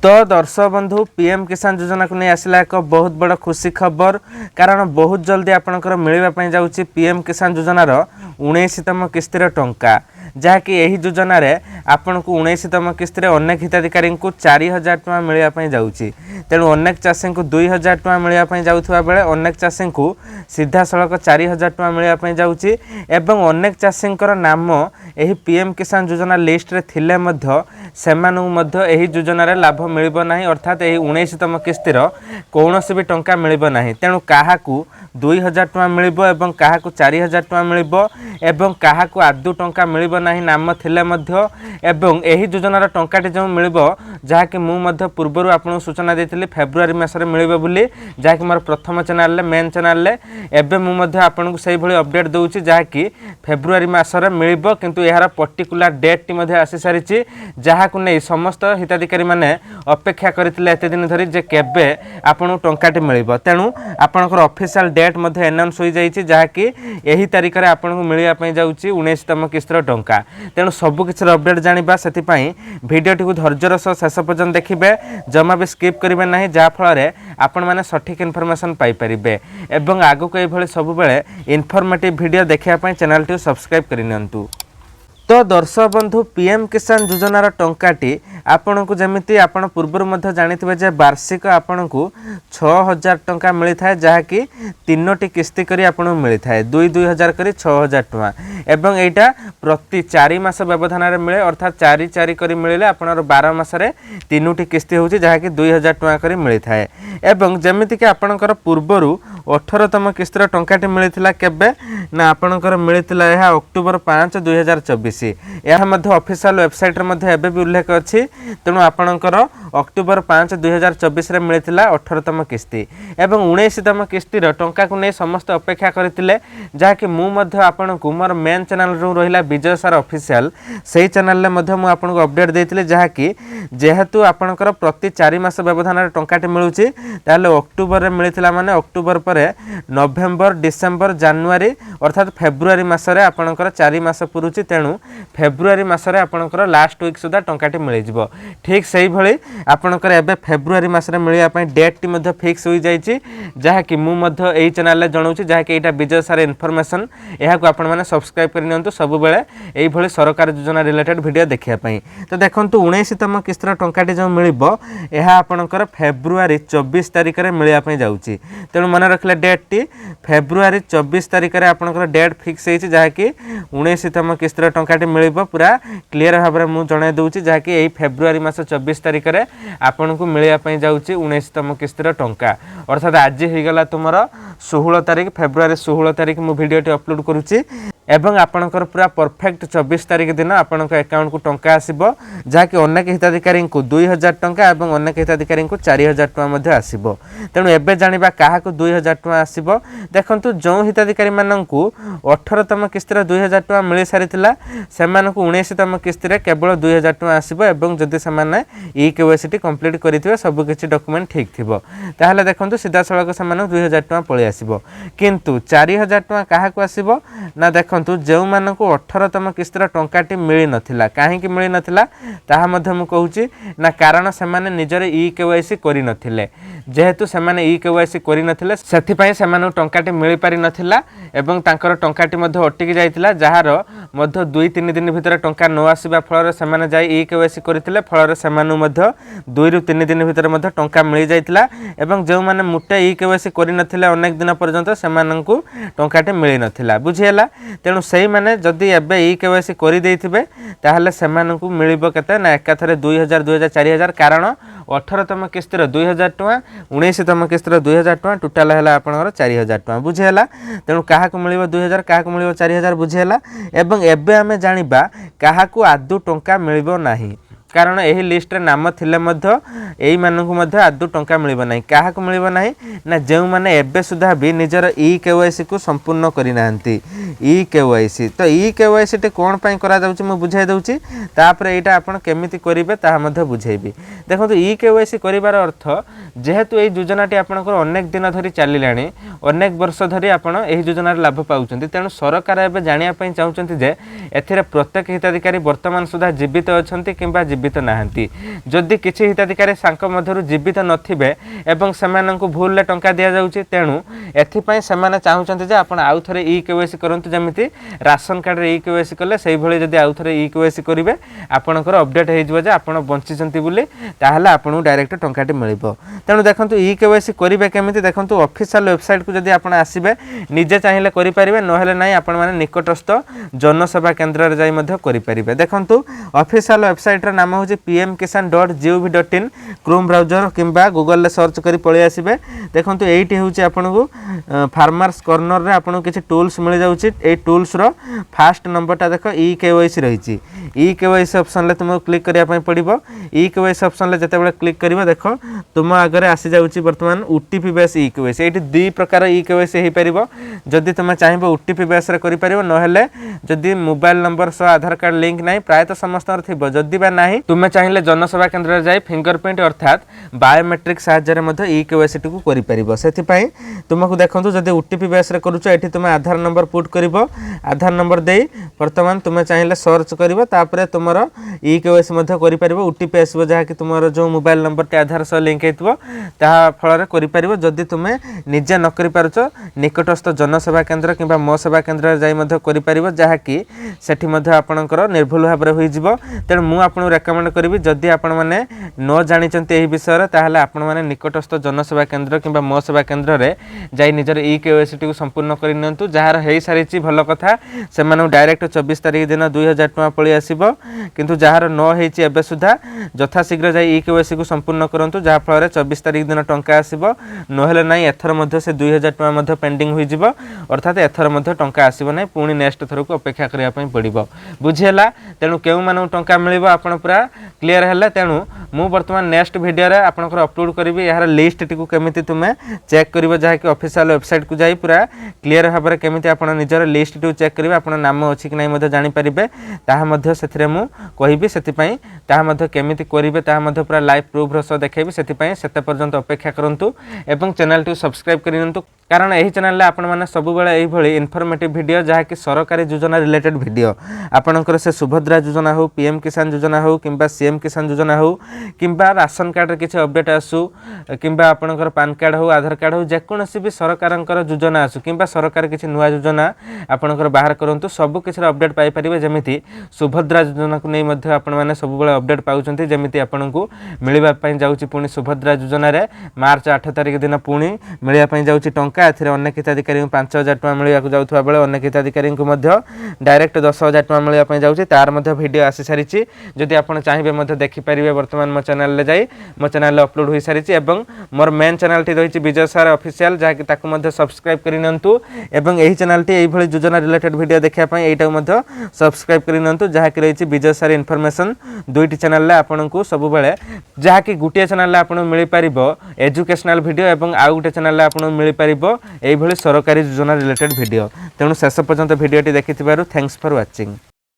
तो दर्शक बंधु पीएम किसान योजना को नहीं आसला एक बहुत बड़ खुशी खबर कारण बहुत जल्दी आपंकर मिलवाई जाऊँगी पीएम किसान योजनार 19तम किस्तिर टंका जहाँकि यही योजन आपण को 19तम किस्तिर अनेक हिताधिकारी को 4000 टଙ୍କା मिलवाई जाऊँगी तेणु अनेक चाषी को 2000 टଙ୍କା मिलवाई जाऊँगा बेले अनेक चाषी को सीधा सड़क 4000 टଙ୍କା मिलवाई जाऊँगी एवं अनेक चाषी नाम यही पीएम किसान योजना लिस्ट रे थिले मध्य सेमानकु यही योजन लाभ मिलिबो नाही अर्थात यही 19तम किस्तिर कौन भी टंका मिलिबो नाही तेणु काहाकू 2000 टଙ୍କା मिलिबो एवं काहाकू 4000 टଙ୍କା मिलिबो एवं काहाकू आदु टंका मिलिबो नाही नाम थिले मध्य एवं एही योजनार टंकाटी जो मिलिबो जहाँकि मु मध्य पूर्वरु आपन सूचना देथिली फेब्रुआरी मासरे मिलिबो बुली जहाँकि मोर प्रथम चैनल ले मेन चैनल ले एबे मु मध्य आपन को सही भली अपडेट दउची जहाँकि फेब्रुआरी मासरे मिलिबो किंतु एहार पर्टिकुलर डेट टी मध्य आसी सारिची जहाँकू नै समस्त हिताधिकारी माने अपेक्षा करथिले एते दिन धरि जे केबे आपन टंकाटी मिलिबो तेणु आपनकर ऑफिशियल डेट मध्य अनाउंस हो जाइछि जहाँकि एही तारिख रे आपन को मिलिया पई जाउछि 19तम किस्तिर टंका तेणु सब किछि अपडेट जानिबा सेति पई वीडियोटी को धैर्यर सह शेष पर्यंत देखिबे जमा भी स्किप करिवे नाही जा फल रे आपण माने सठिक इन्फॉर्मेशन पाई परिबे एवं आगु को एभली सब बेले इन्फॉर्मेटिव वीडियो देखिया पई चैनल टी सब्सक्राइब करिनंतु। तो दर्शक बंधु पीएम किसान योजनार टंकाटी आपण को जमिति आपण पूर्व मध्य जानिथिबे जे वार्षिक आपण को 6000 टंका मिली थाए जहाँकि 3टी किस्ती करी आपण मिली थाए 2-2000 करी 6000 टंका एवं एटा प्रति 4 मास व्यवधान रे मिले अर्थात 4 करी मिले आपनर 12 मास रे 3टी किस्ती होची जहाँकि 2000 टंका करी मिली थाए एवं जमिति कि आपनकर पूर्वरु 18तम किस्तिर टंकाटी मिलिथिला केबे ना आपनकर मिलिथिला एहा अक्टोबर 5 2024 यह मध्य ऑफिशियल वेबसाइट रे मध्य एबे भी उल्लेख अछि तेणु आपनकर अक्टोबर 5 2024 रे मिलिथिला 18तम किस्ती एवं 19तम किस्तीर टंका को नै समस्त अपेक्षा करथिले जहाँकि मु मध्य आपन को मोर मेन चैनल रो रहिला विजय सर ऑफिशियल सेही चैनल ले मध्य मु आपन को अपडेट देथिले जहाँकि जेहेतु आपनकर प्रति 4 मास व्यवधान रे टंकाटी मिलुची ताले अक्टोबर रे मिलिथिला माने अक्टोबर परे नवेम्बर डिसेम्बर जनवरी अर्थात फेब्रुआरी मासरे आपनकर 4 मास पुरुची तेणु फेब्रुआरी मासरे आपनकर लास्ट वीक सुधा टंकाटी मिल जिवो ठीक सही भली आपनकर एबे फेब्रुआरी मासरे मिलिया पई डेट टी मध्य फिक्स होई जाईची जहा कि मु मध्य एई चैनल ले जणाउची जहा कि एटा विजय सारे इन्फॉर्मेशन एहा को आपण माने सब्सक्राइब करि नियंतु सब बेले एई भली सरकार योजना रिलेटेड वीडियो देखिया पई तो देखंतु 19तम किस्तिर टंकाटी जो मिलिबो एहा आपनकर फेब्रुआरी 24 तारिख रे मिलिया पई जाउची तेणु मन रखले डेट टी फेब्रुआरी 24 तारिख रे आपनकर डेट फिक्स हेची जहा कि 19तम किस्तिर टंकाटी मिलिबो पूरा क्लियर भाबरे मु जणाय दउची जहा कि एई फेब्रुआरी मास 24 तारिख रे आपन को मिलिया पई जाउची 19तम किस्तिर टंका अर्थात आज हे गला तुमरो 16 तारिख फेब्रुआरी 16 तारिख मु वीडियोटी अपलोड करूची एवं आपनकर पूरा परफेक्ट 24 तारिख दिन आपनकर अकाउंट को टंका आसीबो जहा कि अनेक हिताधिकारी को 2000 टंका एवं अनेक हिताधिकारी को 4000 टंका मध्ये आसीबो तेणु एबे जानिबा काहा को 2000 टंका आसीबो देखंतु जो हिताधिकारी मानन को 18तम किस्तिर 2000 टंका मिली सारिथिला सेमान को 19तम किस्तिर केवल 2000 टंका आसीबो एवं जदि समान ekyc कंप्लीट करिथिबे सब किछि डॉक्यूमेंट ठीक थिबो ताहाले देखंतु सीधा सळक समान 2000 टंका पळि आसीबो किंतु 4000 टंका काहा को आसीबो ना देख जो मानक 18तम किस्तिर टंकाटी मिली नथिला काहेकि मिली नथिला ताहा मध्य मु कहूची ना कारण से माने निजरे ekyc करि नथिले जेहेतु से माने ekyc करि नथिले सेथि पई से माने टंकाटी मिली पारि नथिला एवं तांकर टंकाटी मध्य अटकी जाइतिला जहार मध्य 2-3 दिन भितर टंका न आसीबा फल से माने जाई ekyc करितिले फल से माने मध्य 2-3 दिन भितर मध्य टंका मिली जाइतिला एवं जो माने मुटे ekyc करि नथिले अनेक दिन पर्यंत से माननकु टंकाटी मिली नथिला बुझियला तेणु सही माने जदि एबे ekyc करि देथिबे ताहले सेमानकु मिलिबो केते ना एकाथरे 2000 4000 कारण 18तम किस्तिर 2000 टका 19तम किस्तिर 2000 टका टोटल हैला आपनकर 4000 टका बुझियला तेणु काहा को मिलिबो 2000 काहा को मिलिबो 4000 बुझियला एवं एबे हमें जानिबा काहा को आदु टंका मिलिबो नाही कारण यही लिस्ट रे नाम थिले मध्य एई मानकु मध्य आदु टंका मिलिबो नाही काहा को मिलिबो नाही ना जेउ माने एबे सुधा भी निजर ekyc को संपूर्ण करि नाहंती ekyc तो ekyc टे कोन पई करा जाउची म बुझाइ दउची तापर एटा आपण केमिति करिवे ता मध्य बुझाइबी देखंतु ekyc करिवार अर्थ जेहेतु एई योजनाटी आपनकर अनेक दिन धरि चलिलाणी अनेक वर्ष धरि आपण एही योजनार लाभ पाउचंती तेणु सरकार एबे जानिया पई चाहुचंती जे एथिरे प्रत्येक हिताधिकारी वर्तमान सुधा जीवित अछंती किंबा जीवित नाहंती जदि किछि हिताधिकारी सांक मध्यरु जीवित नथिबे एवं सेमानंकु भूलले टंका दिया जाउची तेणु एथिपई सेमाने चाहुचंती जे आपण आउ थरे ekyc करंतु जेमिति राशन कार्ड रे ekyc कले सेहि भली जदि आउ थरे ekyc करिवे आपणकर अपडेट हे जिवो जे आपण बंचिचंती बुली ताहाले आपणु डायरेक्ट टंकाटी मिलिबो। तेणु देखंतु ekyc करिवे केमिति देखंतु ऑफिशियल वेबसाइट को जदि आपण आसीबे निजे चाहिए करि परिबे नहेले नाही आपण माने निकटस्थ जनसेवा केंद्र रे जाई मध्ये करि परिबे। देखंतु ऑफिशियल वेबसाइट रा नाम होची pmkisan.gov.in क्रोम ब्राउजर किंबा गूगल ले सर्च करी पळि आसीबे। देखंतु एइटी होची आपनकु फार्मर्स कॉर्नर रे आपन किछि टूल्स मिल जाउची AI tools row first number टा देखो ekyc रहिची ekyc ऑप्शन ले तुम क्लिक करिया पई पड़िबो। ekyc ऑप्शन ले जते बेले क्लिक करिवो देखो तुम आगरे आसी जाउची वर्तमान ओटीपी बेस ekyc एटी दी प्रकार ekyc हे परिबो जदि तुम चाहिबो ओटीपी बेस रे करि परिबो नहेले जदि मोबाइल नंबर सो आधार कार्ड लिंक नाही प्राय तो समस्त थिबो जदि बा नाही तुम चाहिए जनसेवा केंद्र रे जाई फिंगरप्रिंट अर्थात बायोमेट्रिक सहायता रे मध्ये ekyc टिकु करि परिबो। सेति पई तुमको देखंतु जदि ओटीपी बेस रे करूचो एठी तुम आधार नंबर पुट करिवो आधार नंबर देई वर्तमान तुम चाहिए सर्च करिवो तापरे तुमरो ekyc मध्ये करि परिबो ओटीपी आसीबो जहा कि तुमरो जो मोबाइल नंबर ते आधार सह लिंक हेतबो ता फल रे करि परिबो। जदि तुमे निजे न करि पारुचो निकटस्थ जनसेवा केंद्र किंबा मो सेवा केंद्र रे जाई मध्ये करि परिबो जहा कि सेठी मध्ये आपणकर निर्भुल भाव रे होई जिवो। तेणु मु आपन रेकमेंड करिवि जदि आपण माने न जानिचंती एही विषय रे ताहाले आपण माने निकटस्थ जनसेवा केंद्र किंबा मो सेवा केंद्र रे जाई निजर ekyc टी को संपूर्ण करि नियंतु जहार हेई सारिची भलो कथा से मानु डायरेक्ट 24 तारिख दिन 2000 टका पळि आसीबो किंतु जहार न हेची एबे सुधा यथा शीघ्र जाई ekyc को संपूर्ण करंतु जहा फल रे 24 तारिख दिन टंका आसीबो नहेले नाही एथर मध्ये से 2000 टका मध्ये पेंडिंग होई जिवो अर्थात एथर मध्ये टंका आसीबो नाही पुणी नेक्स्ट थर को अपेक्षा करिया पई पड़िबो बुझियला। तेणु केउ मानु टंका मिलिबो आपण पूरा क्लियर हैले। तेणु मु वर्तमान नेक्स्ट वीडियो रे आपनकर अपलोड करिवि यार लिस्ट टिकु केमिति तुमे चेक करिवो जहा कि ऑफिशियल वेबसाइट को जाई पूरा क्लियर भाबरे केमिति आपण निजर लिस्ट टिकु चेक करिवि आपण नाम अछि कि नै मध्ये जानि परिबे ताहा मध्ये सेथिरे मु कहिबि सेति पई ताहा मध्ये केमिति करिवे ताहा मध्ये पूरा लाइव प्रूफ रस देखेबि सेति पई सेते पर्यंत अपेक्षा करंतु एवं चैनल टू सब्सक्राइब करिनंतु कारण एही चैनल ले आपण माने सब बेले एही भली इन्फॉर्मेटिव वीडियो जहा कि सरकारी योजना रिलेटेड वीडियो आपनकर से सुभद्रा योजना हो पीएम किसान योजना हो किंबा सीएम किसान योजना हो किंबा राशन कार्ड रे किछि अपडेट आसु किंबा आपनकर पान कार्ड हो आधार कार्ड हो जेकोनसी भी सरकारनकर योजना आसु किंबा सरकार किछि नुवा योजना आपनकर बाहर करंतु सब किछि अपडेट पाई परिबे जेमिति सुभद्रा योजना को नै मध्ये आपण माने सब बेले अपडेट पाउचंती जेमिति आपनकु मिलिबा पई जाउची पुनी सुभद्रा योजना रे मार्च 8 तारिख दिन पुनी मिलिबा पई जाउची टंका एथिरे अनेक हिताधिकारी 5000 टका मिलिया को जाउथबा बेले अनेक हिताधिकारी को मध्ये डायरेक्ट 10000 टका मिलिया पई जाउची तार मध्ये वीडियो आसी सारिची जदि आपण चाहिबे मध्ये देखि परिबे वर्तमान मो चैनल ले जाई मो चैनल ले अपलोड होई सारिची एवं मोर मेन चैनल टी रहिची विजय सर ऑफिशियल जहा कि ताकु मध्ये सब्सक्राइब करिनंतु एवं एही चैनल टी एही भली योजना रिलेटेड वीडियो देखिया पई एटा मध्ये सब्सक्राइब करिनंतु जहा कि रहिची विजय सर इन्फॉर्मेशन दुईटी चैनल ले आपनकु सब बेले जहा कि गुटिया चैनल ले आपन मिलि परिबो एजुकेशनल वीडियो एवं आ गुटे चैनल ले आपन मिलि परिबो एही भली सरकारी योजना रिलेटेड वीडियो। तेणु शेष पर्यंत वीडियो टी देखिथिबारु थैंक्स फॉर वाचिंग।